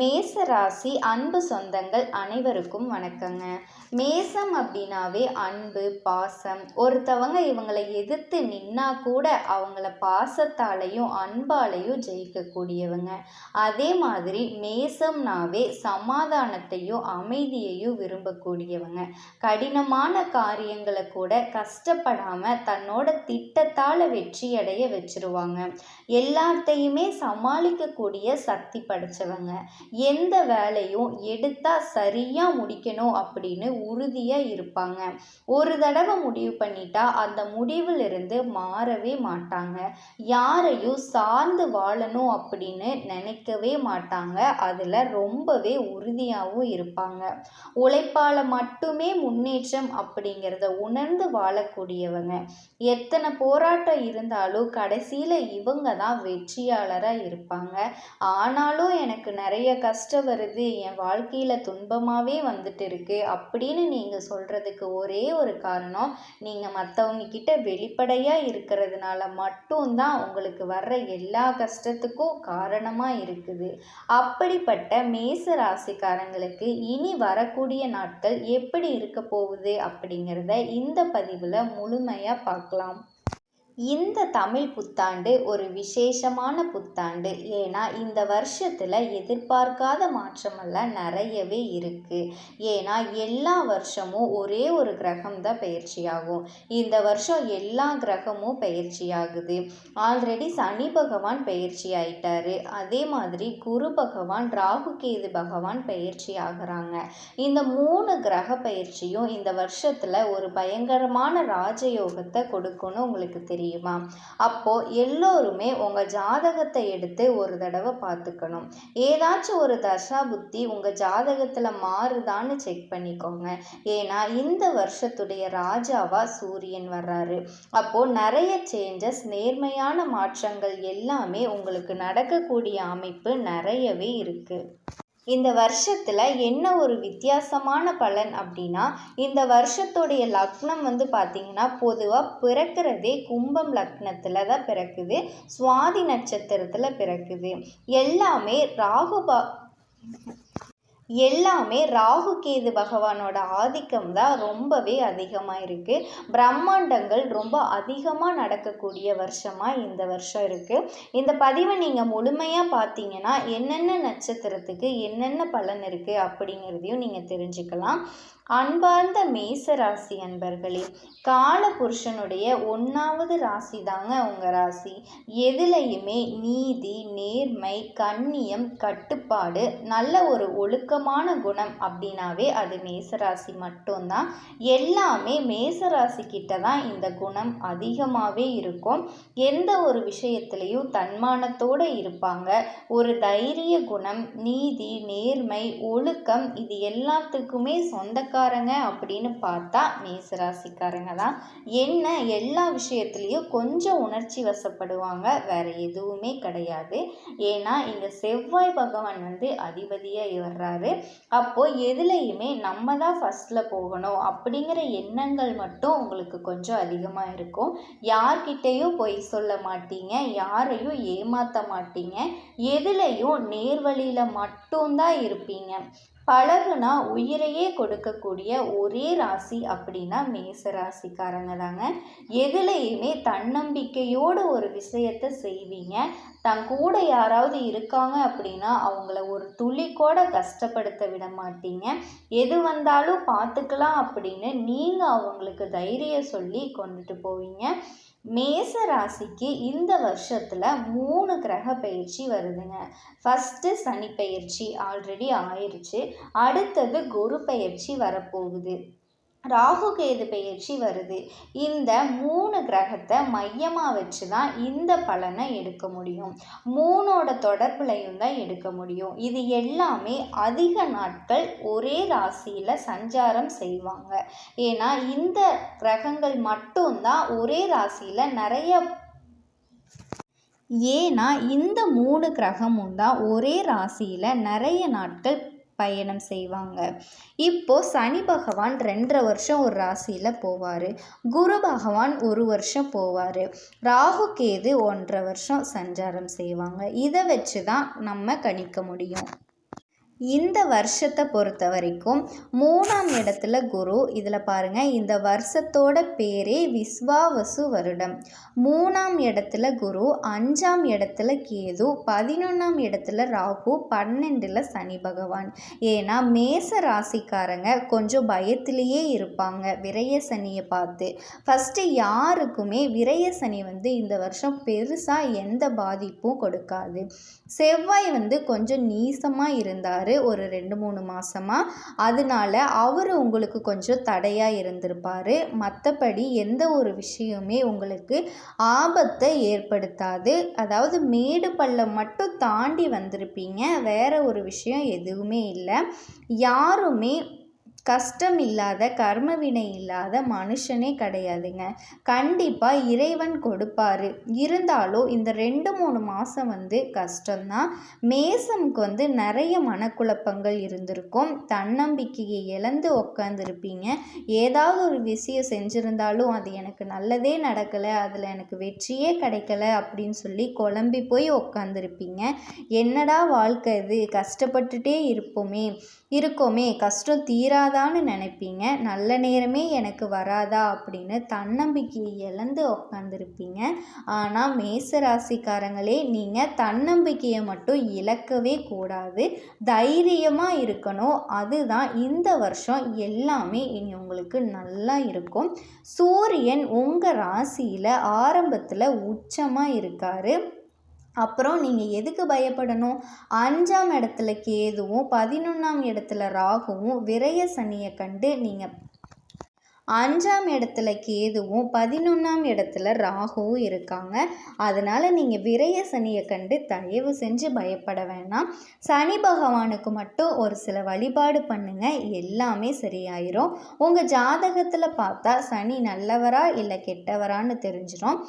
மேச ராசி அன்பு சொந்தங்கள் அனைவருக்கும் வணக்கங்க. மேசம் அப்படின்னாவே அன்பு, பாசம். ஒருத்தவங்க இவங்களை எதிர்த்து நின்னா கூட அவங்கள பாசத்தாலையும் அன்பாலையும் ஜெயிக்கக்கூடியவங்க. அதே மாதிரி மேசம்னாவே சமாதானத்தையும் அமைதியையும் விரும்பக்கூடியவங்க. கடினமான காரியங்களை கூட கஷ்டப்படாம தன்னோட திட்டத்தால் வெற்றியடைய வச்சிருவாங்க. எல்லாத்தையுமே சமாளிக்கக்கூடிய சக்தி படைச்சவங்க. எந்த வேலையும் எடுத்தால் சரியாக முடிக்கணும் அப்படின்னு உறுதியாக இருப்பாங்க. ஒரு தடவை முடிவு பண்ணிட்டா அந்த முடிவிலிருந்து மாறவே மாட்டாங்க. யாரையும் சார்ந்து வாழணும் அப்படின்னு நினைக்கவே மாட்டாங்க. அதில் ரொம்பவே உறுதியாகவும் இருப்பாங்க. உழைப்பால் மட்டுமே முன்னேற்றம் அப்படிங்கிறத உணர்ந்து வாழக்கூடியவங்க. எத்தனை போராட்டம் இருந்தாலும் கடைசியில் இவங்க தான் வெற்றியாளராக இருப்பாங்க. ஆனாலும் எனக்கு நிறைய கஷ்டம் வருது, என் வாழ்க்கையில் துன்பமாகவே வந்துட்டு இருக்கு அப்படின்னு நீங்கள் சொல்கிறதுக்கு ஒரே ஒரு காரணம், நீங்கள் மற்றவங்க கிட்ட வெளிப்படையாக இருக்கிறதுனால மட்டும்தான் உங்களுக்கு வர்ற எல்லா கஷ்டத்துக்கும் காரணமாக இருக்குது. அப்படிப்பட்ட மேச ராசிக்காரங்களுக்கு இனி வரக்கூடிய நாட்கள் எப்படி இருக்க போகுது அப்படிங்கிறத இந்த பதிவில் முழுமையாக பார்க்கலாம். இந்த தமிழ் புத்தாண்டு ஒரு விசேஷமான புத்தாண்டு. ஏன்னா இந்த வருஷத்தில் எதிர்பார்க்காத மாற்றமெல்லாம் நிறையவே இருக்குது. ஏன்னா எல்லா வருஷமும் ஒரே ஒரு கிரகம் தான் பயிற்சியாகும். இந்த வருஷம் எல்லா கிரகமும் பயிற்சியாகுது. ஆல்ரெடி சனி பகவான் பயிற்சி ஆயிட்டாரு. அதே மாதிரி குரு பகவான், ராகு கேது பகவான் பயிற்சி ஆகிறாங்க. இந்த 3 கிரக பயிற்சியும் இந்த வருஷத்தில் ஒரு பயங்கரமான ராஜயோகத்தை கொடுக்கும்னு உங்களுக்கு தெரியுமா? அப்போ எல்லோருமே உங்க ஜாதகத்தை எடுத்து ஒரு தடவை பார்த்துக்கணும். ஏதாச்சும் ஒரு தசா புத்தி உங்க ஜாதகத்துல மாறுதான்னு செக் பண்ணிக்கோங்க. ஏன்னா இந்த வருஷத்துடைய ராஜாவா சூரியன் வர்றாரு. அப்போ நிறைய சேஞ்சஸ், நேர்மையான மாற்றங்கள் எல்லாமே உங்களுக்கு நடக்கக்கூடிய அமைப்பு நிறையவே இருக்கு. இந்த வருஷத்தில் என்ன ஒரு வித்தியாசமான பலன் அப்படின்னா, இந்த வருஷத்துடைய லக்னம் பார்த்திங்கன்னா பொதுவாக பிறக்கிறதே கும்பம் லக்னத்தில் தான் பிறக்குது. சுவாதி நட்சத்திரத்தில் பிறக்குது. எல்லாமே ராகு கேது பகவானோட ஆதிக்கம் தான் ரொம்பவே அதிகமாக இருக்குது. பிரம்மாண்டங்கள் ரொம்ப அதிகமாக நடக்கக்கூடிய வருஷமாக இந்த வருஷம் இருக்குது. இந்த பதிவை நீங்கள் முழுமையாக பார்த்தீங்கன்னா என்னென்ன நட்சத்திரத்துக்கு என்னென்ன பலன் இருக்குது அப்படிங்கிறதையும் நீங்கள் தெரிஞ்சுக்கலாம். அன்பார்ந்த மேச ராசி அன்பர்களே, கால புருஷனுடைய 1வது ராசி தாங்க உங்கள் ராசி. எதுலையுமே நீதி, நேர்மை, கண்ணியம், கட்டுப்பாடு, நல்ல ஒரு ஒழுக்கமான குணம் அப்படின்னாவே அது மேசராசி மட்டும்தான். எல்லாமே மேசராசி கிட்ட தான் இந்த குணம் அதிகமாகவே இருக்கும். எந்த ஒரு விஷயத்துலையும் தன்மானத்தோடு இருப்பாங்க. ஒரு தைரிய குணம், நீதி, நேர்மை, ஒழுக்கம், இது எல்லாத்துக்குமே சொந்தக்காரங்க அப்படின்னு பார்த்தா மேசராசிக்காரங்க தான். என்ன, எல்லா விஷயத்துலையும் கொஞ்சம் உணர்ச்சி வசப்படுவாங்க, வேற எதுவுமே கிடையாது. ஏன்னா இங்க செவ்வாய் பகவான் அதிபதியாக வர்றாரு. அப்போ எதுலையுமே நம்ம தான் ஃபர்ஸ்ட்ல போகணும் அப்படிங்கிற எண்ணங்கள் மட்டும் உங்களுக்கு கொஞ்சம் அதிகமாக இருக்கும். யார்கிட்டையும் பொய் சொல்ல மாட்டீங்க, யாரையும் ஏமாற்ற மாட்டீங்க, எதுலையும் நேர்வழியில மட்டும்தான் இருப்பீங்க. பழகுனா உயிரையே கொடுக்கக்கூடிய ஒரே ராசி அப்படின்னா மேச ராசிக்காரங்க தாங்க. எதுலையுமே தன்னம்பிக்கையோடு ஒரு விஷயத்தை செய்வீங்க. தன் கூட யாராவது இருக்காங்க அப்படின்னா அவங்கள ஒரு துளி கூட கஷ்டப்படுத்த விட மாட்டீங்க. எது வந்தாலும் பார்த்துக்கலாம் அப்படின்னு நீங்கள் அவங்களுக்கு தைரியம் சொல்லி கொண்டுட்டு போவீங்க. மேச ராசிக்கு இந்த வருஷத்தில் 3 கிரக பயிற்சி வருதுங்க. ஃபஸ்ட்டு சனி பயிற்சி ஆல்ரெடி ஆயிடுச்சு. அடுத்தது குரு பயிற்சி வரப்போகுது. ராகு கேது பயிற்சி வருது. இந்த 3 கிரகத்தை மையமாக வச்சு தான் இந்த பலனை எடுக்க முடியும். 3ஓட தொடர்புலையும் தான் எடுக்க முடியும். இது எல்லாமே அதிக நாட்கள் ஒரே ராசியில் சஞ்சாரம் செய்வாங்க. ஏன்னா இந்த கிரகங்கள் மட்டும்தான் ஒரே ராசியில் இந்த 3 கிரகமும் தான் ஒரே ராசியில் நிறைய நாட்கள் பயணம் செய்வாங்க. இப்போ சனி பகவான் 2.5 வருஷம் ஒரு ராசியில் போவார். குரு பகவான் 1 வருஷம் போவார். ராகு கேது 1.5 வருஷம் சஞ்சாரம் செய்வாங்க. இதை வச்சு தான் நம்ம கணிக்க முடியும். இந்த வருஷத்தை பொறுத்த வரைக்கும் 3ஆம் இடத்துல குரு. இதில் பாருங்கள், இந்த வருஷத்தோட பேரே விஸ்வாவசு வருடம். 3ஆம் இடத்துல குரு, 5ஆம் இடத்துல கேது, 11ஆம் இடத்துல ராகு, 12ல் சனி பகவான். ஏன்னா மேச ராசிக்காரங்க கொஞ்சம் பயத்திலேயே இருப்பாங்க விரய சனியை பார்த்து. ஃபஸ்ட்டு யாருக்குமே விரய சனி இந்த வருஷம் பெருசாக எந்த பாதிப்பும் கொடுக்காது. செவ்வாய் கொஞ்சம் நீசமாக இருந்தார் ஒரு 2-3 மாதமாக. அதனால அவர் உங்களுக்கு கொஞ்சம் தடையாக இருந்திருப்பார். மற்றபடி எந்த ஒரு விஷயமே உங்களுக்கு ஆபத்தை ஏற்படுத்தாது. அதாவது மேடு பள்ளம் மட்டும் தாண்டி வந்திருப்பீங்க, வேற ஒரு விஷயம் எதுவுமே இல்லை. யாருமே கஷ்டம் இல்லாத கர்மவினை இல்லாத மனுஷனே கிடையாதுங்க. கண்டிப்பாக இறைவன் கொடுப்பாரு. இருந்தாலும் இந்த 2-3 மாதம் கஷ்டம்தான். மேசம்க்கு நிறைய மனக்குழப்பங்கள் இருந்திருக்கும். தன்னம்பிக்கையை இழந்து உக்காந்துருப்பீங்க. ஏதாவது ஒரு விஷயம் செஞ்சுருந்தாலும் அது எனக்கு நல்லதே நடக்கலை, அதில் எனக்கு வெற்றியே கிடைக்கல அப்படின்னு சொல்லி குழம்பி போய் உக்காந்துருப்பீங்க. என்னடா வாழ்க்கை இது, கஷ்டப்பட்டுட்டே இருக்கோமே, கஷ்டம் தீராதான்னு நினைப்பீங்க. நல்ல நேரமே எனக்கு வராதா அப்படின்னு தன்னம்பிக்கையை இழந்து உக்காந்துருப்பீங்க. ஆனால் மேசராசிக்காரங்களே, நீங்கள் தன்னம்பிக்கையை மட்டும் இழக்கவே கூடாது. தைரியமாக இருக்கணும். அதுதான் இந்த வருஷம் எல்லாமே இனி உங்களுக்கு நல்லா இருக்கும். சூரியன் உங்கள் ராசியில் ஆரம்பத்தில் உச்சமாக இருக்கார். அப்புறம் நீங்கள் எதுக்கு பயப்படணும்? 5ஆம் இடத்துல கேதுவும் 11ஆம் இடத்துல ராகுவும் விரய சனியை கண்டு நீங்கள் 5ஆம் இடத்துல கேதுவும் 11ஆம் இடத்துல ராகுவும் இருக்காங்க. அதனால் நீங்கள் விரய சனியை கண்டு தயவு செஞ்சு பயப்பட வேணாம். சனி பகவானுக்கு மட்டும் ஒரு சில வழிபாடு பண்ணுங்க, எல்லாமே சரியாயிரும். உங்கள் ஜாதகத்தில் பார்த்தா சனி நல்லவரா இல்லை கெட்டவரான்னு தெரிஞ்சிடும்.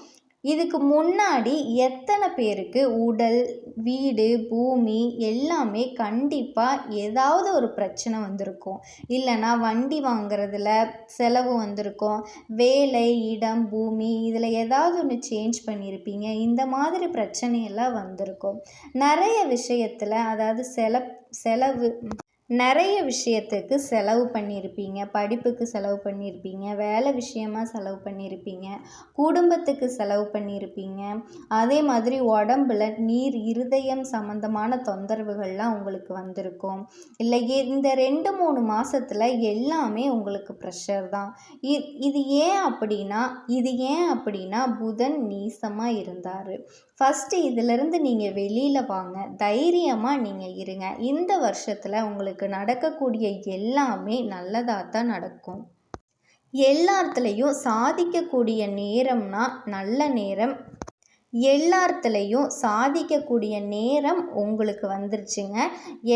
இதுக்கு முன்னாடி எத்தனை பேருக்கு உடல், வீடு, பூமி எல்லாமே கண்டிப்பாக ஏதாவது ஒரு பிரச்சனை வந்திருக்கும். இல்லைனா வண்டி வாங்குறதுல செலவு வந்திருக்கும். வேலை, இடம், பூமி இதில் ஏதாவது ஒன்று சேஞ்ச் பண்ணியிருப்பீங்க. இந்த மாதிரி பிரச்சனையெல்லாம் வந்திருக்கும். நிறைய விஷயத்தில் அதாவது செலவு நிறைய விஷயத்துக்கு செலவு பண்ணியிருப்பீங்க. படிப்புக்கு செலவு பண்ணியிருப்பீங்க, வேலை விஷயமாக செலவு பண்ணியிருப்பீங்க, குடும்பத்துக்கு செலவு பண்ணியிருப்பீங்க. அதே மாதிரி உடம்புல நீர், இருதயம் சம்மந்தமான தொந்தரவுகள்லாம் உங்களுக்கு வந்திருக்கும். இல்லை இந்த 2-3 மாதத்தில் எல்லாமே உங்களுக்கு ப்ரெஷர் தான். இது ஏன் அப்படின்னா புதன் நீசமாக இருந்தார். ஃபஸ்ட்டு இதிலிருந்து நீங்கள் வெளியில் வாங்க, தைரியமாக நீங்கள் இருங்க. இந்த வருஷத்தில் உங்களுக்கு நடக்கக்கூடிய எல்லாமே நல்லதாக தான் நடக்கும். எல்லாத்துலேயும் சாதிக்கக்கூடிய நேரம்னா நல்ல நேரம். எல்லாத்துலேயும் சாதிக்கக்கூடிய நேரம் உங்களுக்கு வந்துருச்சுங்க.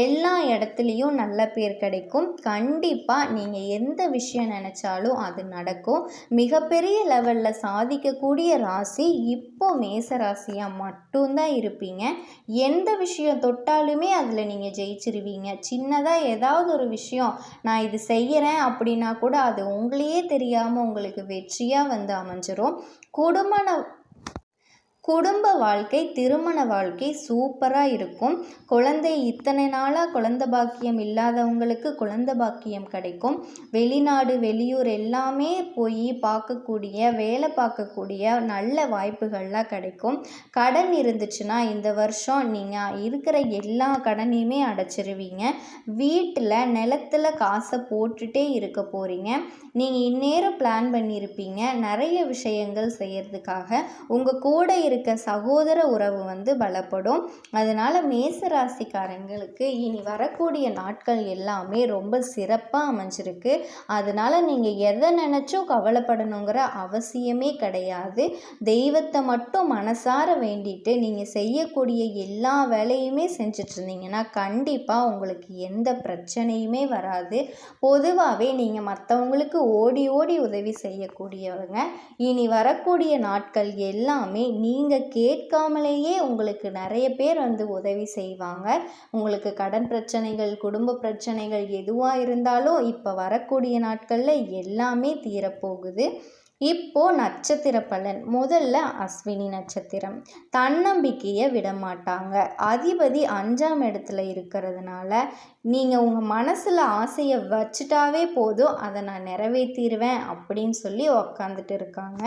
எல்லா இடத்துலையும் நல்ல பேர் கிடைக்கும். கண்டிப்பாக நீங்கள் எந்த விஷயம் நினச்சாலும் அது நடக்கும். மிகப்பெரிய லெவலில் சாதிக்கக்கூடிய ராசி இப்போ மேச ராசியாக மட்டும்தான் இருப்பீங்க. எந்த விஷயம் தொட்டாலுமே அதில் நீங்கள் ஜெயிச்சிருவீங்க. சின்னதாக ஏதாவது ஒரு விஷயம் நான் இது செய்கிறேன் அப்படின்னா கூட அது உங்களையே தெரியாமல் உங்களுக்கு வெற்றியாக அமைஞ்சிரும். குடும்ப வாழ்க்கை, திருமண வாழ்க்கை சூப்பராக இருக்கும். இத்தனை நாளாக குழந்தை பாக்கியம் இல்லாதவங்களுக்கு குழந்தை பாக்கியம் கிடைக்கும். வெளிநாடு, வெளியூர் எல்லாமே போய் பார்க்கக்கூடிய, வேலை பார்க்கக்கூடிய நல்ல வாய்ப்புகள்லாம் கிடைக்கும். கடன் இருந்துச்சுன்னா இந்த வருஷம் நீங்கள் இருக்கிற எல்லா கடனையுமே அடைச்சிருவீங்க. வீட்டில் நிலத்தில் காசை போட்டுகிட்டே இருக்க போகிறீங்க. நீங்கள் இந்நேரம் பிளான் பண்ணியிருப்பீங்க நிறைய விஷயங்கள் செய்கிறதுக்காக. உங்கள் கூட இருக்க சகோதர உறவு பலப்படும். அதனால் மேசராசிக்காரங்களுக்கு இனி வரக்கூடிய நாட்கள் எல்லாமே ரொம்ப சிறப்பாக அமைஞ்சிருக்கு. அதனால் நீங்கள் எதை நினச்சும் கவலைப்படணுங்கிற அவசியமே கிடையாது. தெய்வத்தை மட்டும் மனசார வேண்டிட்டு நீங்கள் செய்யக்கூடிய எல்லா வேலையுமே செஞ்சிட்ருந்தீங்கன்னா கண்டிப்பாக உங்களுக்கு எந்த பிரச்சனையுமே வராது. பொதுவாகவே நீங்கள் மற்றவங்களுக்கு ஓடி ஓடி உதவி செய்யக்கூடியவங்க. இனி வரக்கூடிய நாட்கள் எல்லாமே நீங்கள் கேட்காமலேயே உங்களுக்கு நிறைய பேர் உதவி செய்வாங்க. உங்களுக்கு கடன் பிரச்சனைகள், குடும்ப பிரச்சனைகள் எதுவாக இருந்தாலும் இப்போ வரக்கூடிய நாட்களில் எல்லாமே தீரப்போகுது. இப்போ நட்சத்திர பலன். முதல்ல அஸ்வினி நட்சத்திரம். தன்னம்பிக்கையை விட மாட்டாங்க. அதிபதி 5ஆம் இடத்துல இருக்கிறதுனால நீங்கள் உங்கள் மனசில் ஆசையை வச்சுட்டாவே போதும், அதை நான் நிறைவேற்றிடுவேன் அப்படின்னு சொல்லி உக்காந்துட்டு இருக்காங்க.